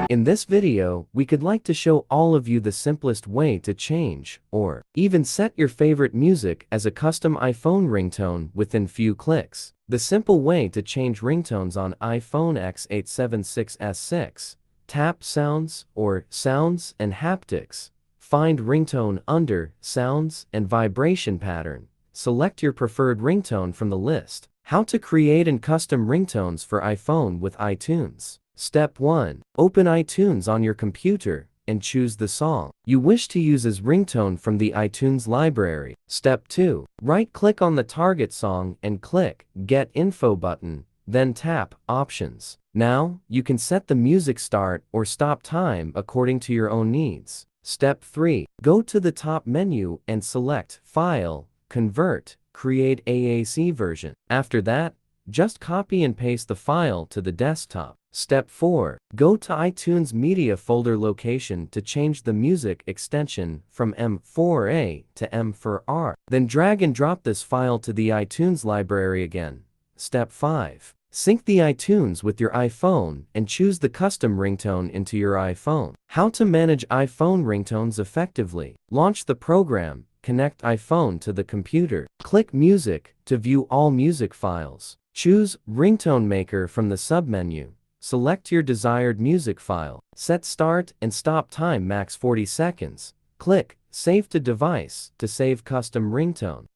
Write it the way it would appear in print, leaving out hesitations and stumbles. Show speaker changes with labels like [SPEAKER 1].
[SPEAKER 1] In this video, we could like to show all of you the simplest way to change, or even set your favorite music as a custom iPhone ringtone within few clicks. The simple way to change ringtones on iPhone X876S6. Tap Sounds or Sounds and Haptics. Find ringtone under Sounds and Vibration Pattern. Select your preferred ringtone from the list. How to create and custom ringtones for iPhone with iTunes. Step 1. Open iTunes on your computer and choose the song you wish to use as ringtone from the iTunes library. Step 2. Right-click on the target song and click Get Info button, then tap Options. Now, you can set the music start or stop time according to your own needs. Step 3. Go to the top menu and select File, Convert, Create AAC version. After that, just copy and paste the file to the desktop. Step 4. Go to iTunes Media folder location to change the music extension from M4A to M4R. Then drag and drop this file to the iTunes library again. Step 5. Sync the iTunes with your iPhone and choose the custom ringtone into your iPhone. How to manage iPhone ringtones effectively. Launch the program. Connect iPhone to the computer. Click Music to view all music files. Choose Ringtone Maker from the submenu. Select your desired music file. Set start and stop time max 40 seconds. Click Save to Device to save custom ringtone.